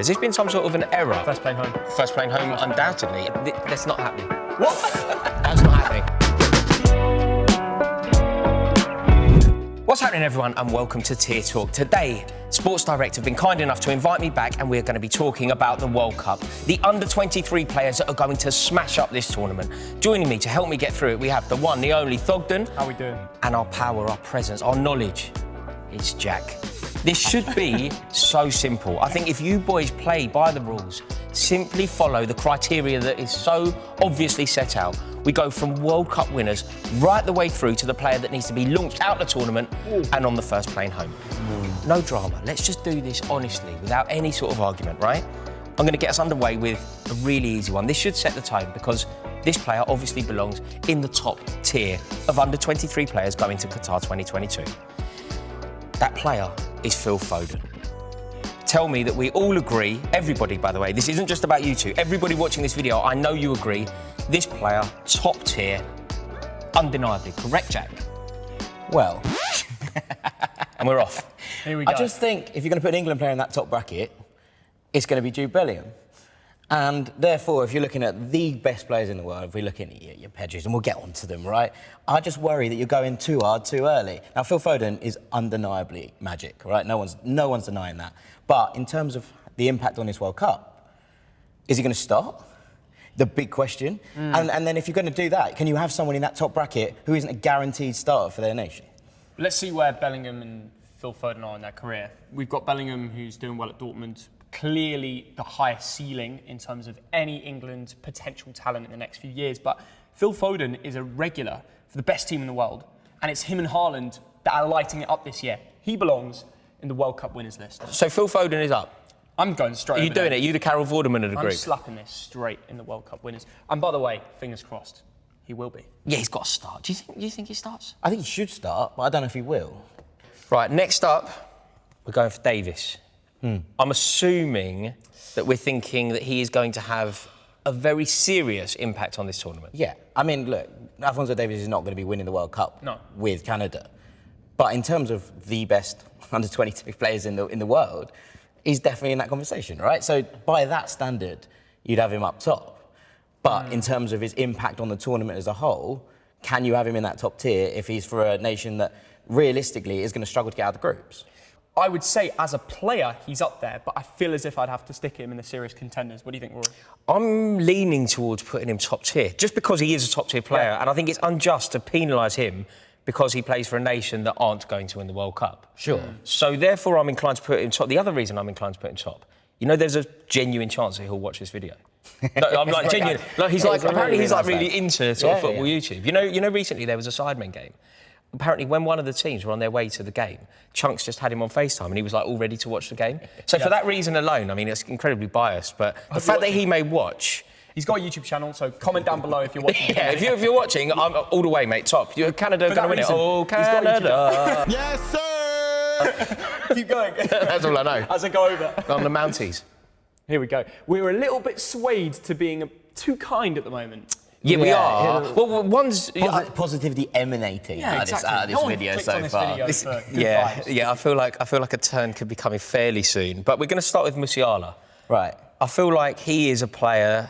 Has this been some sort of an error? First plane home. First plane home, undoubtedly. That's not happening. What? That's not happening. What's happening, everyone, and welcome to Tier Talk. Today, Sports Direct have been kind enough to invite me back, and we're going to be talking about the World Cup, the under-23 players that are going to smash up this tournament. Joining me to help me get through it, we have the one, the only Thogden. How we doing? And our power, our presence, our knowledge. It's Jack. This should be so simple. I think if you boys play by the rules, simply follow the criteria that is so obviously set out, we go from World Cup winners right the way through to the player that needs to be launched out the tournament and on the first plane home. No drama. Let's just do this honestly, without any sort of argument, right? I'm going to get us underway with a really easy one. This should set the tone because this player obviously belongs in the top tier of under-23 players going to Qatar 2022. That player is Phil Foden. Tell me that we all agree, everybody, by the way, this isn't just about you two, everybody watching this video, I know you agree, this player, top tier, undeniably. Correct, Jack? Well, and we're off. Here we go. I just think if you're going to put an England player in that top bracket, it's going to be Jude Bellingham. And therefore, if you're looking at the best players in the world, if we're looking at your Pedris, and we'll get onto them, right? I just worry that you're going too hard too early. Now, Phil Foden is undeniably magic, right? No one's denying that. But in terms of the impact on this World Cup, is he going to start? The big question. And then if you're going to do that, can you have someone in that top bracket who isn't a guaranteed starter for their nation? Let's see where Bellingham and Phil Foden are in their career. We've got Bellingham, who's doing well at Dortmund, clearly the highest ceiling in terms of any England potential talent in the next few years. But Phil Foden is a regular for the best team in the world. And it's him and Haaland that are lighting it up this year. He belongs in the World Cup winners list. So Phil Foden is up. I'm going straight Are you over doing there. it? Are you the Carol Vorderman of the I'm group? slapping this straight in the World Cup winners. And by the way, fingers crossed, he will be. Yeah, he's got to start. Do you think he starts? I think he should start, but I don't know if he will. Right, next up, we're going for Davies. I'm assuming that we're thinking that he is going to have a very serious impact on this tournament. Yeah, I mean, look, Alphonso Davies is not going to be winning the World Cup with Canada. But in terms of the best under-23 players in the world, he's definitely in that conversation, right? So by that standard, you'd have him up top. But in terms of his impact on the tournament as a whole, can you have him in that top tier if he's for a nation that realistically is going to struggle to get out of the groups? I would say as a player, he's up there, but I feel as if I'd have to stick him in the serious contenders. What do you think, Rory? I'm leaning towards putting him top tier, just because he is a top tier player, and I think it's unjust to penalise him because he plays for a nation that aren't going to win the World Cup. Sure. So therefore, I'm inclined to put him top. The other reason I'm inclined to put him top, you know, there's a genuine chance that he'll watch this video. No, I'm like genuine. Like he's like apparently he's like really into sort of football YouTube. You know, recently there was a Sidemen game. Apparently, when one of the teams were on their way to the game, Chunks just had him on FaceTime and he was like all ready to watch the game. So for that reason alone, I mean, it's incredibly biased, but the fact that he may watch. He's got a YouTube channel, so comment down below if you're watching. Yeah, if you're watching, I'm all the way, mate. Top. Canada going to win it. Oh, Canada! Yes, sir. Keep going. That's all I know. As I go over on the Mounties. Here we go. We're a little bit swayed to being too kind at the moment. Yeah, we are. Yeah. Well, one's positivity emanating out of this video so far. Yeah. I feel like a turn could be coming fairly soon. But we're going to start with Musiala. Right. I feel like he is a player.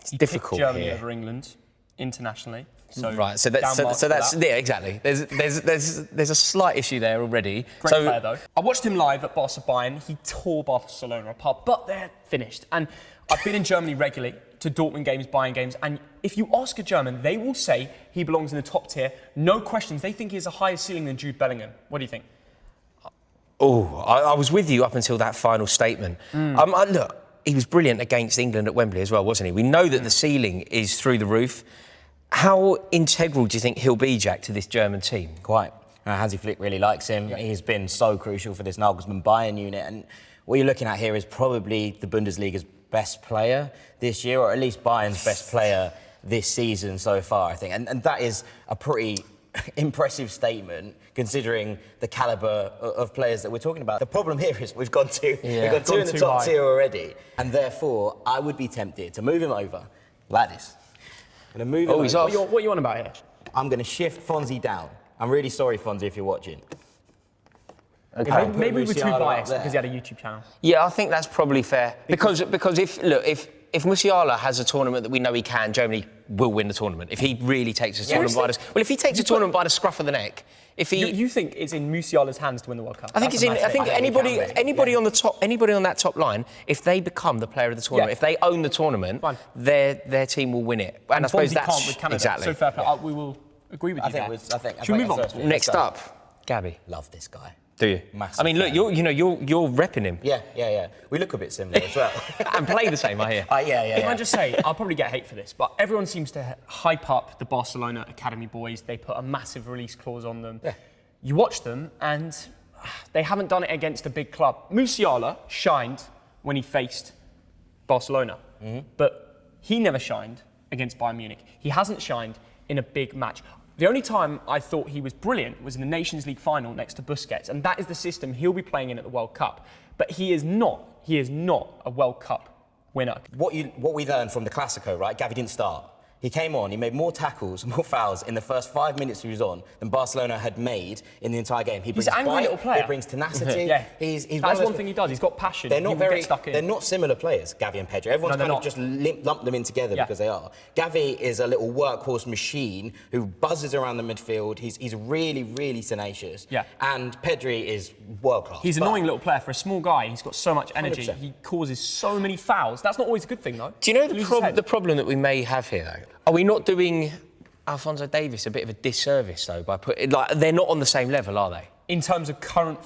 It's difficult Germany here. over England internationally. So right. So that's yeah, exactly. There's a slight issue there already. Great player though. I watched him live at Barca Bayern. He tore Barcelona apart, but they're finished. And I've been in Germany regularly to Dortmund games, Bayern games, and if you ask a German, they will say he belongs in the top tier. No questions. They think he has a higher ceiling than Jude Bellingham. What do you think? Oh, I was with you up until that final statement. Look, he was brilliant against England at Wembley as well, wasn't he? We know that the ceiling is through the roof. How integral do you think he'll be, Jack, to this German team? Quite. Hansi Flick really likes him. Yeah. He's been so crucial for this Nagelsmann Bayern unit. And what you're looking at here is probably the Bundesliga's best player this year, or at least Bayern's best player this season so far, I think. And that is a pretty impressive statement, considering the calibre of players that we're talking about. The problem here is we've got two in the top tier already. And therefore, I would be tempted to move him over like this. I'm going to move him over. He's off. What are you on about here? I'm going to shift Fonzie down. I'm really sorry, Fonzie, if you're watching. Okay. Maybe we were too Musiala up biased there. because he had a YouTube channel. Yeah, I think that's probably fair. Because if Musiala has a tournament that we know he can, Germany will win the tournament. If he really takes a tournament by the... Well, if he takes a tournament by the scruff of the neck, if he... You think it's in Musiala's hands to win the World Cup? I think anybody on that top line, if they become the player of the tournament, if they own the tournament, their team will win it. And I suppose Fonzie that's can't with Canada. exactly. So fair play. We will agree with you there. Should we move on? Next up, Gavi. Love this guy. Do you? Massive I mean, look, fan. you're repping him. Yeah. We look a bit similar as well. And play the same, I hear. Can I just say, I'll probably get hate for this, but everyone seems to hype up the Barcelona Academy boys. They put a massive release clause on them. Yeah. You watch them, and they haven't done it against a big club. Musiala shined when he faced Barcelona, but he never shined against Bayern Munich. He hasn't shined in a big match. The only time I thought he was brilliant was in the Nations League final next to Busquets, and that is the system he'll be playing in at the World Cup. But he is not a World Cup winner. What we learned from the Clasico, right? Gavi didn't start. He came on, he made more tackles, more fouls in the first 5 minutes he was on than Barcelona had made in the entire game. He's an angry little player. He brings tenacity. He's That's one thing he does. He's got passion. They're not very. Get stuck in. They're not similar players, Gavi and Pedri. Everyone's kind of just lumped them in together because they are. Gavi is a little workhorse machine who buzzes around the midfield. He's really, really tenacious. Yeah. And Pedri is world class. He's an annoying little player for a small guy. He's got so much energy. 100%. He causes so many fouls. That's not always a good thing, though. Do you know the problem that we may have here, though? Are we not doing Alphonso Davies a bit of a disservice, though, by putting... Like, they're not on the same level, are they? In terms of current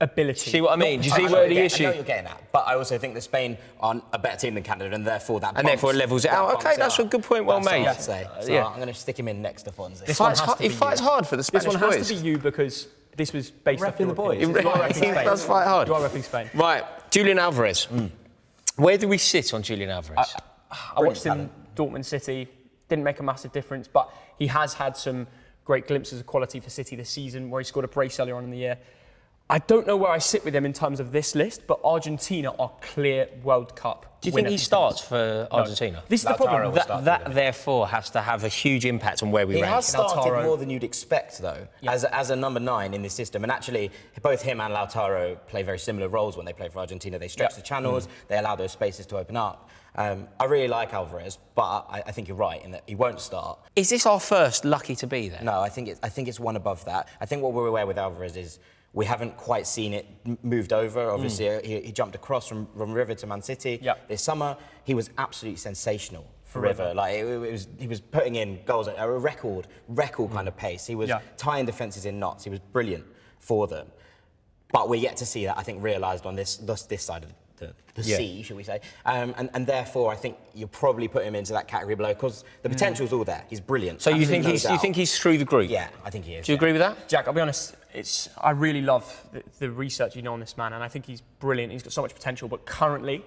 ability. See what I mean? Do you see where the issue... I know what you're getting at, but I also think that Spain are a better team than Canada, and therefore that And therefore it levels it out. Okay, that's a good point, well made. That's what I'd say. So I'm going to stick him in next to Fonzie. He fights hard for the Spanish boys. This one has to be you because this was based off the boys. He does fight hard. You are repping Spain. Right, Julian Alvarez. Where do we sit on Julian Alvarez? I watched him Dortmund City. Didn't make a massive difference, but he has had some great glimpses of quality for City this season, where he scored a brace earlier on in the year. I don't know where I sit with him in terms of this list, but Argentina are clear World Cup. Do you think he starts for Argentina? No. This is the problem. That therefore has to have a huge impact on where we rank. He has started more than you'd expect, though, as a number 9 in this system. And actually, both him and Lautaro play very similar roles when they play for Argentina. They stretch the channels, they allow those spaces to open up. I really like Alvarez, but I think you're right in that he won't start. Is this our first lucky to be there? No, I think it's one above that. I think what we're aware with Alvarez is we haven't quite seen it moved over. Obviously, he jumped across from River to Man City this summer. He was absolutely sensational for River. Like he was putting in goals at a record kind of pace. He was tying defences in knots. He was brilliant for them. But we're yet to see that, I think, realised on this side of the sea, should we say. And therefore, I think you probably put him into that category below because the potential's all there. He's brilliant. So you think he's through the group? Yeah, I think he is. Do you agree with that? Jack, I'll be honest, I really love the research you know on this man, and I think he's brilliant. He's got so much potential, but currently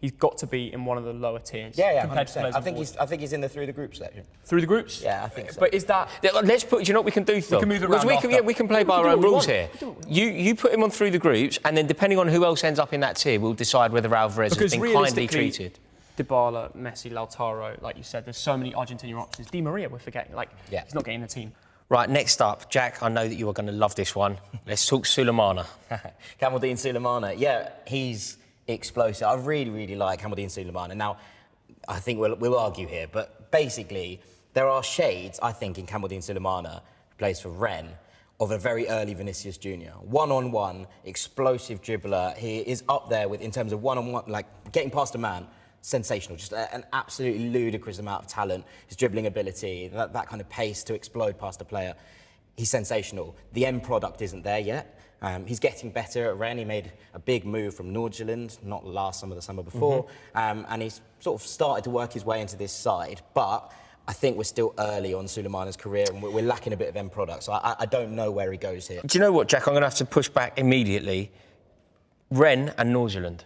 he's got to be in one of the lower tiers. Yeah, 100%. I think he's in the through the group section. Through the groups? Yeah, I think so. But is that... Let's put... Do you know what we can do, Thog? We can move it around we can play by our own rules here. You put him on through the groups, and then depending on who else ends up in that tier, we'll decide whether Alvarez has been kindly treated. Dybala, Messi, Lautaro, like you said, there's so many Argentinian options. Di Maria, we're forgetting. He's not getting the team. Right, next up, Jack, I know that you are going to love this one. Let's talk Sulemana. Camavinga and Sulemana. Yeah, he's explosive. I really, really like Camavinga and Sulemana. Now, I think we'll argue here, but basically, there are shades, I think, in Camavinga and Sulemana, who plays for Rennes, of a very early Vinicius Junior. One-on-one, explosive dribbler. He is up there with, in terms of one-on-one, like getting past a man, sensational. Just an absolutely ludicrous amount of talent. His dribbling ability, that kind of pace to explode past a player. He's sensational. The end product isn't there yet. He's getting better at Rennes. He made a big move from Nordsjælland, not last summer, the summer before. And he's sort of started to work his way into this side. But I think we're still early on Sulemana's career and we're lacking a bit of end product. So I don't know where he goes here. Do you know what, Jack? I'm going to have to push back immediately. Rennes and Nordsjælland.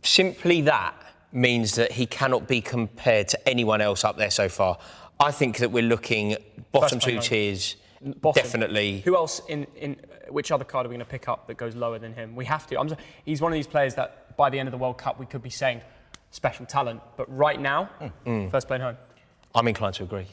Simply that means that he cannot be compared to anyone else up there so far. I think that we're looking bottom 2 tiers, definitely. Who else which other card are we going to pick up that goes lower than him? We have to. He's one of these players that by the end of the World Cup we could be saying special talent, but right now, first playing home. I'm inclined to agree.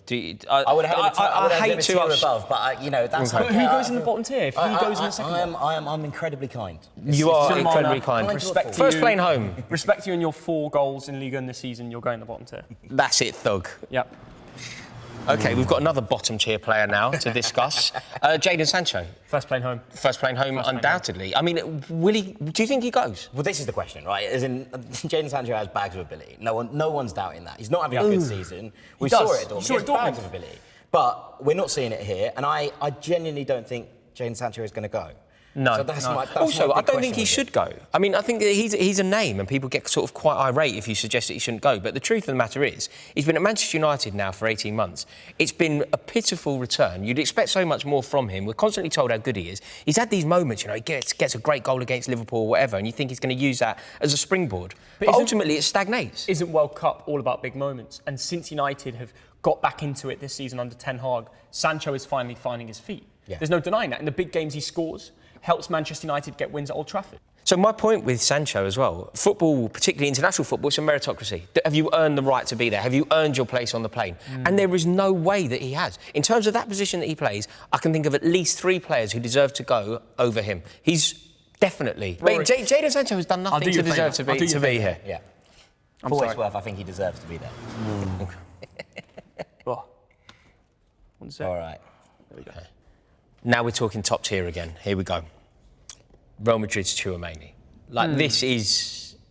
I would have hate him a to tier above, but that's But who goes in the bottom tier? If he goes in the second one? I'm incredibly kind. You are Sulemana, incredibly kind. respect to First you. playing home. Respect you and your 4 goals in Liga in this season, you're going in the bottom tier. That's it, Thug. Yep. Okay, we've got another bottom tier player now to discuss. Jadon Sancho. First playing home. First playing home, undoubtedly. I mean, will he? Do you think he goes? Well, this is the question, right? As in, Jadon Sancho has bags of ability. No one's doubting that. He's not having a good season. We saw it at Dortmund. He has bags of ability. But we're not seeing it here, and I genuinely don't think Jadon Sancho is going to go. No. So that's my also, I don't think he question should go. I mean, I think that he's a name, and people get sort of quite irate if you suggest that he shouldn't go. But the truth of the matter is, he's been at Manchester United now for 18 months. It's been a pitiful return. You'd expect so much more from him. We're constantly told how good he is. He's had these moments, he gets a great goal against Liverpool or whatever, and you think he's going to use that as a springboard. But ultimately, it stagnates. Isn't World Cup all about big moments? And since United have got back into it this season under Ten Hag, Sancho is finally finding his feet. Yeah. There's no denying that. In the big games he scores, helps Manchester United get wins at Old Trafford. So my point with Sancho as well, football, particularly international football, it's a meritocracy. Have you earned the right to be there? Have you earned your place on the plane? And there is no way that he has. In terms of that position that he plays, I can think of at least 3 players who deserve to go over him. He's definitely... Rory. Jadon Sancho has done nothing to deserve to be here. Yeah. I'm For what it's sorry. worth, I think he deserves to be there. Oh. 1 sec. All right. There we go. Now we're talking top tier again. Here we go. Real Madrid's Tchouameni.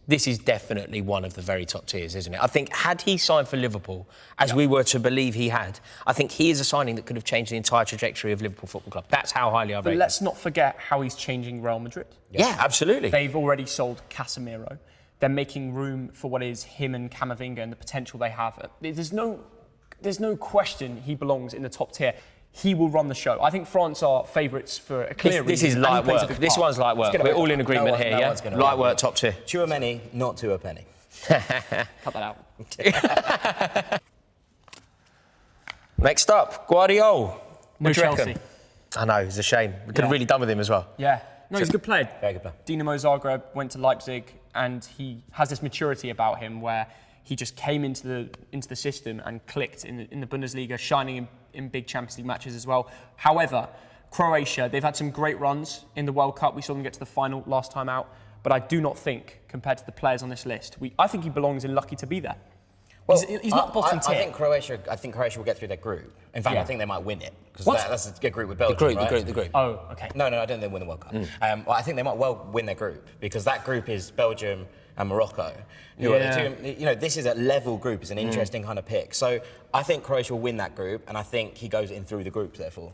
This is definitely one of the very top tiers, isn't it? I think had he signed for Liverpool, as we were to believe he had, I think he is a signing that could have changed the entire trajectory of Liverpool Football Club. That's how highly I rate But him. let's not forget how he's changing Real Madrid. Yeah, absolutely. They've already sold Casemiro. They're making room for what is him and Camavinga and the potential they have. There's no question he belongs in the top tier. He will run the show. I think France are favourites for a clear This reason. is and he light plays a work. big This part. one's light work. We're all in agreement here, yeah? Light work, top tier. Tchouameni, not to a penny. Cut that out. Next up, Gvardiol. No What do you reckon? Chelsea. I know, it's a shame. We could have really done with him as well. Yeah. No, he's a good player. Very good player. Dinamo Zagreb went to Leipzig, and he has this maturity about him where he just came into the system and clicked in the Bundesliga, shining in big Champions League matches as well. However, Croatia, they've had some great runs in the World Cup. We saw them get to the final last time out. But I do not think, compared to the players on this list, I think he belongs in lucky to be there. Well, He's not bottom tier. I think Croatia will get through their group. In fact, Yeah. I think they might win it. Because What? that's a good group with Belgium, The group. Oh, okay. No, I don't think they win the World Cup. Well, I think they might well win their group because that group is Belgium and Morocco. Who are the two, this is a level group. It's an interesting kind of pick. So I think Croatia will win that group, and I think he goes in through the group, therefore.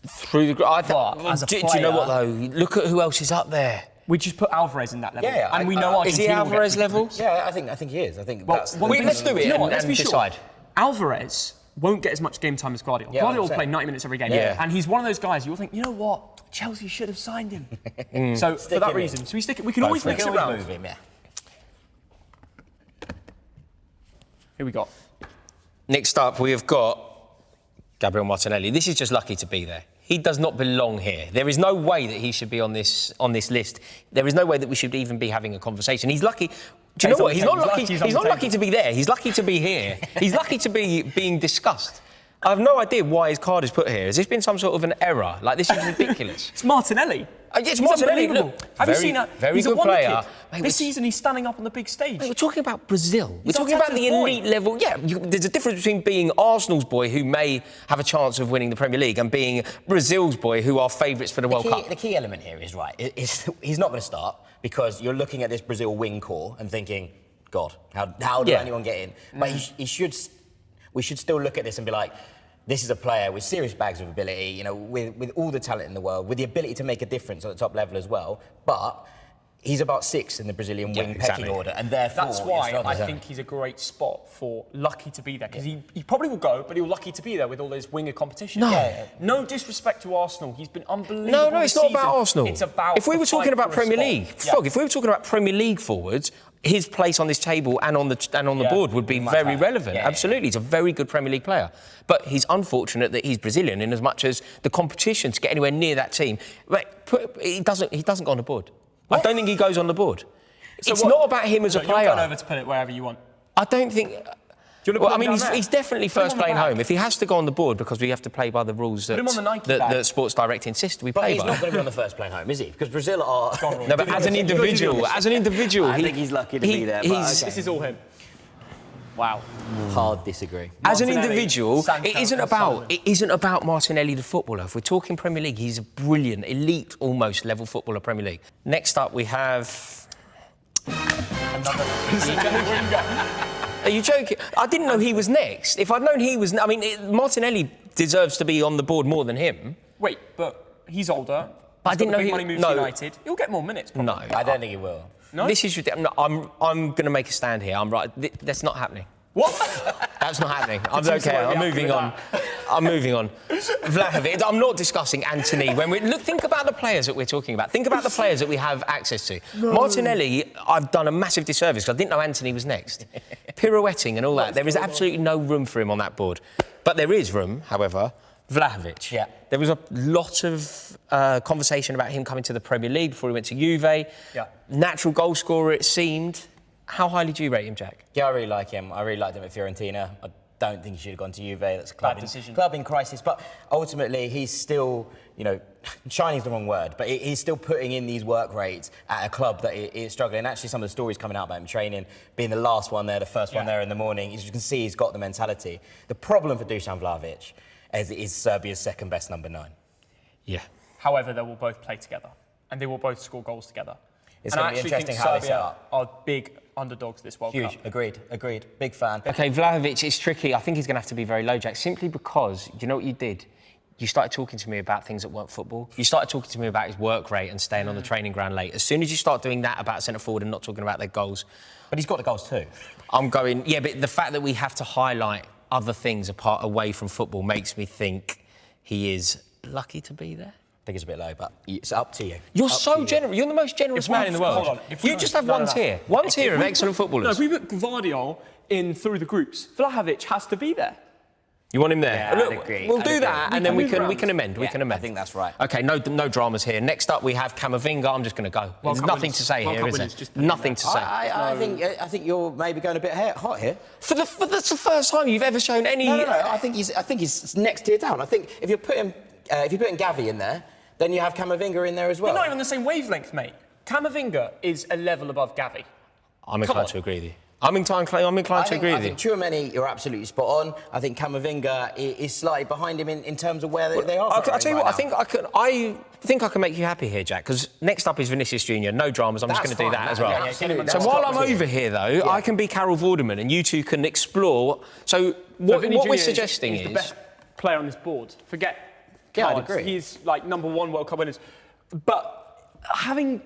Through the group. As a Do you know player- what, though? Look at who else is up there. We just put Alvarez in that level. Yeah, and we know Is he Argentina will get Alvarez through. level? Yeah, I think he is. I think that's... let's do it You know what, and let's be sure. decide. Alvarez won't get as much game time as Gvardiol. Yeah, Gvardiol will 100%. play 90 minutes every game. Yeah. And he's one of those guys you'll think, you know what? Chelsea should have signed him. So for that him reason, in. we can always We mix can it always around. move him, yeah. Here we got. Next up, we have got Gabriel Martinelli. This is just lucky to be there. He does not belong here. There is no way that he should be on this list. There is no way that we should even be having a conversation. He's lucky. Do you know what? He's not lucky. He's not lucky to be there. He's lucky to be here. He's lucky to be being discussed. I have no idea why his card is put here. Has this been some sort of an error? This is ridiculous. It's Martinelli. It's He's Martinelli. unbelievable. Look, Have you very- seen that? very He's good a wonder player. kid. Mate, This season he's standing up on the big stage. We're talking about Brazil. We're He's talking about the Arteta's boy. elite level. Yeah, there's a difference between being Arsenal's boy, who may have a chance of winning the Premier League, and being Brazil's boy, who are favourites for the World Cup. The key element here is, he's not going to start because you're looking at this Brazil wing core and thinking, God, how did anyone get in? But we should still look at this and be like, this is a player with serious bags of ability, with all the talent in the world, with the ability to make a difference at the top level as well. But he's about 6 in the Brazilian wing pecking order, and therefore That's why I think he's a great spot for lucky to be there, because he probably will go, but he'll lucky to be there with all those winger competition. No disrespect to Arsenal, he's been unbelievable. No, it's this not season. about Arsenal. It's about if we were talking about Premier League, Fog, if we were talking about Premier League forwards, his place on this table and on the board would be very relevant. Absolutely, he's a very good Premier League player. But he's unfortunate that he's Brazilian, in as much as the competition to get anywhere near that team, he doesn't go on the board. What? I don't think he goes on the board. So it's not about him as a player. You're going over to put it wherever you want. I don't think. Do you Well, want I to mean, put him down he's there? definitely Put him first on the playing back. home. If he has to go on the board because we have to play by the rules that, him on the Nike bag. that Sports Direct insist we But play he's by. not going to be on the first playing home, is he? Because Brazil are... No, but as an individual, I think he's lucky to be there, but okay. This is all him. Wow. Hard disagree. As an Martinelli, individual, Sancho it isn't and about Solomon. Martinelli the footballer. If we're talking Premier League, he's a brilliant, elite, almost level footballer Premier League. Next up, we have. Are you joking? I didn't know he was next. If I'd known he was, Martinelli deserves to be on the board more than him. Wait, but he's older. But I He's didn't got know the big he- money move no. to United. He'll get more minutes. Probably. No, I don't think he will. No? This is ridiculous. No, I'm going to make a stand here. I'm right. That's not happening. What? That's not happening. I'm Seems okay. to I'm be moving on. happy I'm moving on. Vlahovic. I'm not discussing Antony. When we look, think about the players that we're talking about. Think about the players that we have access to. Martinelli, I've done a massive disservice because I didn't know Antony was next. Pirouetting and all that. There is absolutely no room for him on that board. But there is room, however. Vlahovic. Yeah. There was a lot of conversation about him coming to the Premier League before he went to Juve. Yeah. Natural goal scorer, it seemed. How highly do you rate him, Jack? Yeah, I really like him. I really liked him at Fiorentina. I don't think he should have gone to Juve. That's a club, decision. club in crisis. But ultimately, he's still, shining's the wrong word, but he's still putting in these work rates at a club that is struggling. And actually, some of the stories coming out about him training, being the last one there, the first one there in the morning, as you can see, he's got the mentality. The problem for Dusan Vlahovic is Serbia's second best number 9. Yeah. However, they will both play together, and they will both score goals together. It's and gonna I be actually interesting think how they set Serbia up. are big underdogs this World Huge. Cup. Agreed. Big fan. OK, Vlahovic is tricky. I think he's going to have to be very low, Jack, simply because, you know what you did? You started talking to me about things that weren't football. You started talking to me about his work rate and staying on the training ground late. As soon as you start doing that about centre-forward and not talking about their goals, But he's got the goals too. I'm going, yeah, but the fact that we have to highlight other things apart away from football makes me think he is lucky to be there. I think it's a bit low, but it's up to you. You're Up so to you. generous. You're the most generous If man we- in the world. hold on, if we- You just have no, one no. tier. One tier of excellent No, footballers. if we put Gvardiol in through the groups, Vlahovic has to be there. You want him there? Yeah, Look, I'd agree. we'll I'd do agree. that, We and then can we move can around. amend. We Yeah, can amend. I think that's right. Okay, no dramas here. Next up, we have Camavinga. I'm just going to go. There's Cup nothing winners. to say World here, Cup is there? winners, just put him Nothing there. to say. I think you're maybe going a bit hot here. That's the first time you've ever shown any. No. I think he's next tier down. I think if you're putting Gavi in there, then you have Camavinga in there as well. They're not even on the same wavelength, mate. Camavinga is a level above Gavi. I'm inclined to agree with you. I'm inclined to agree I with you. think Tchouameni, you're absolutely spot on. I think Camavinga is slightly behind him in terms of where they are. I'll tell you what. I think I can make you happy here, Jack. Because next up is Vinicius Junior. No dramas. I'm just going to do that as well. Yeah, absolutely. So That's while top I'm tier. over here, though, I can be Carol Vorderman, and you two can explore. So what Vinny we're Junior suggesting is the best player on this board. Forget Yeah, I'd cards. agree. He's like number 1 World Cup winners. But having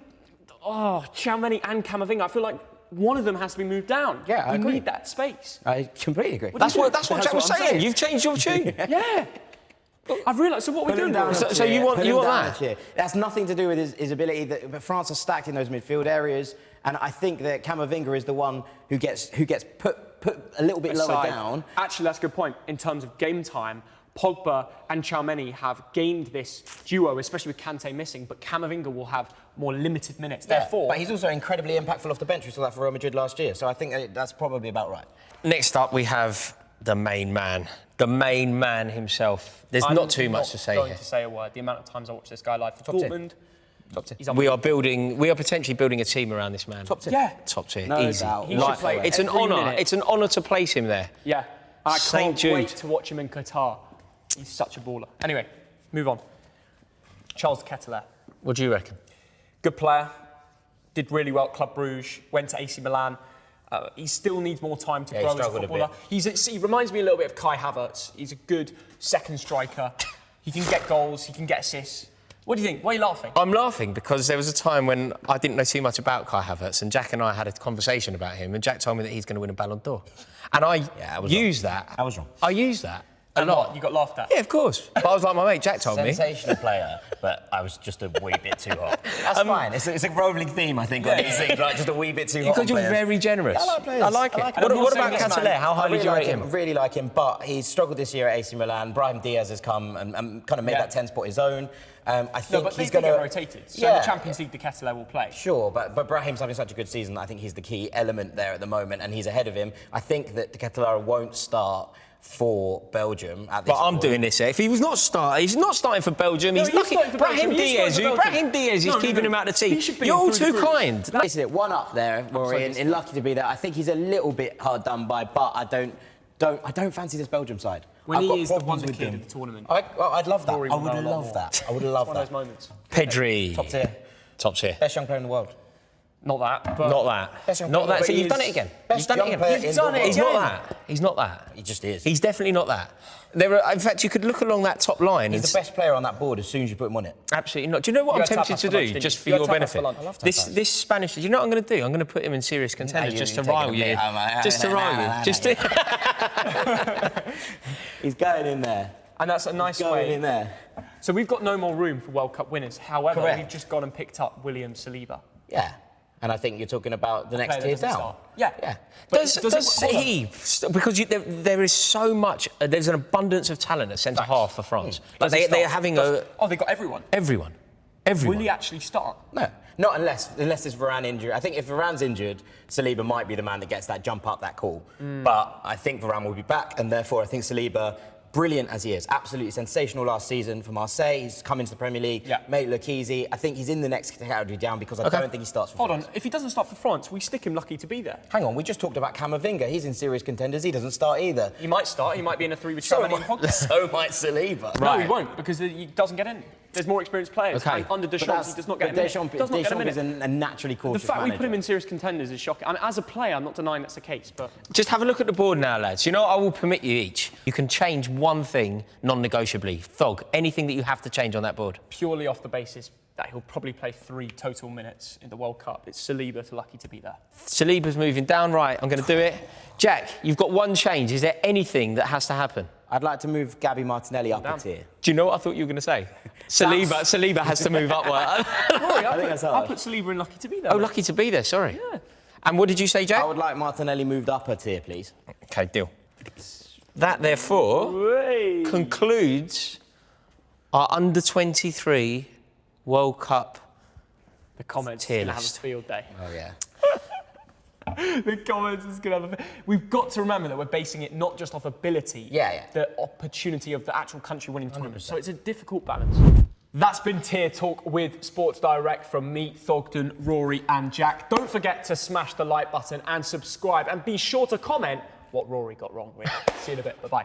Tchouameni and Camavinga, I feel like one of them has to be moved down. Yeah, I we agree. need that space. I completely agree. That's what Jack was what I'm saying. saying. You've changed your tune. Yeah. I've realised. So what we're Put him doing down is a So tier, you want put him down that? a tier. That's nothing to do with his ability. But France are stacked in those midfield areas, and I think that Camavinga is the one who gets put a little bit lower aside. down. Actually, that's a good point. In terms of game time, Pogba and Tchouameni have gained this duo, especially with Kante missing, but Camavinga will have more limited minutes. Therefore, But he's also incredibly impactful off the bench. We saw that for Real Madrid last year. So I think that's probably about right. Next up, we have the main man himself. There's I'm not too much to say going here. to say a word. The amount of times I watched this guy live for Top tier. Dortmund. Top tier. He's We are potentially building a team around this man. Top tier. Yeah. Top tier, No easy. doubt. He should play It's an every honour. minute. It's an honour to place him there. Yeah. I St. can't Jude. wait to watch him in Qatar. He's such a baller. Anyway, move on. Charles Ketelaere. What do you reckon? Good player. Did really well at Club Brugge. Went to AC Milan. He still needs more time to Yeah, he grow as a struggled a footballer. He reminds me a little bit of Kai Havertz. He's a good second striker. He can get goals. He can get assists. What do you think? Why are you laughing? I'm laughing because there was a time when I didn't know too much about Kai Havertz, and Jack and I had a conversation about him, and Jack told me that he's going to win a Ballon d'Or. And I I was used that. I was wrong. I used that. A And lot. what, you got laughed at? Yeah, of course. But I was like my mate Jack told me. Sensational player, but I was just a wee bit too hot. That's fine. It's a rolling theme, I think, on these things, like just a wee bit too hot. Because you're players. very generous. I like players. I like it. What about Ketelaere? How highly do you rate him? Really like him, but he's struggled this year at AC Milan. Brahim Diaz has come and kind of made that 10 spot his own. I think but he's going going to get rotated. So in the Champions League, the Ketelaere will play. Sure, but Brahim's having such a good season that I think he's the key element there at the moment, and he's ahead of him. I think that the Ketelaere won't start for Belgium at this But I'm point. doing this here. If he was not starting, he's not starting for Belgium. No, he's he is lucky. starting for Belgium. He is starting for Belgium. Brahim Diaz is keeping him out of the team. He should be You're all in through too the groups. kind. This is it, one up there, Rory, and lucky to be there. I think he's a little bit hard done by, but I don't fancy this Belgium side. When I've he got is the problems wonder with kid them. of the tournament. I'd love that. Rory I will would know a lot love more. that. I would love One of that. those moments. Pedri. Top tier. Top tier. Best young player in the world. Not that, but... Not that. Best young Not player, that. So but you've he done is it again. best You've done it young again. player You've in done the it. He's world. not that. He's not that. He just is. He's definitely not that. In fact, you could look along that top line. He's and the best player on that board as soon as you put him on it. Absolutely not. Do you know what You I'm had tempted tapas to for lunch, do, didn't just you? for You had your tapas benefit? for lunch. I love This Spanish. Do you know what I'm going to do? I'm going to put him in serious contenders you- just to you're taking rile a you. bit. Just to rile you. Just to. He's going in there. And that's a nice Going way. in there. So we've got no more room for World Cup winners. However, Correct. we've just gone and picked up William Saliba. Yeah. And I think you're talking about the next Player that tier doesn't down. start. Yeah. Yeah. Does hold on. he? Because there is so much. There's an abundance of talent at centre half for France. Like Does he they're start? having Oh, they got everyone. everyone. Will he actually start? No, not unless it's Varane injured. I think if Varane's injured, Saliba might be the man that gets that jump up, that call. But I think Varane will be back, and therefore I think Saliba, brilliant as he is, absolutely sensational last season for Marseille. He's come into the Premier League, made it look easy. I think he's in the next category down because I don't think he starts for Hold France. on. If he doesn't start for France, we stick him lucky to be there. Hang on, we just talked about Camavinga. He's in serious contenders. He doesn't start either. He might start. He might be in a 3 with So Tchouameni and Thogden. so might Saliba. No, he won't, because he doesn't get in. There's more experienced players. Okay. And under But Deschamps, he does not get a minute. Deschamps, Does not get a Deschamps is minute. a naturally The cautious fact we manager. put him in serious contenders is shocking. And as a player, I'm not denying that's the case, but... Just have a look at the board now, lads. You know what? I will permit you each. You can change one thing non-negotiably. Thog, anything that you have to change on that board. Purely off the basis that he'll probably play 3 total minutes in the World Cup. It's Saliba to lucky to be there. Saliba's moving down. Right, I'm going to do it. Jack, you've got one change. Is there anything that has to happen? I'd like to move Gabi Martinelli up a tier. Do you know what I thought you were going to say? Saliba has to move upward. Rory, I think that's I hard. put Saliba in lucky to be there. Oh, lucky to be there, sorry. Yeah. And what did you say, Jack? I would like Martinelli moved up a tier, please. Okay, deal. That, therefore, concludes our under-23 World Cup The comments is tier going to have a list. field day. Oh, yeah. The comments is going to have a... We've got to remember that we're basing it not just off ability, the opportunity of the actual country winning tournament. So it's a difficult balance. That's been Tier Talk with Sports Direct from me, Thogden, Rory and Jack. Don't forget to smash the like button and subscribe, and be sure to comment what Rory got wrong. See you in a bit. Bye-bye.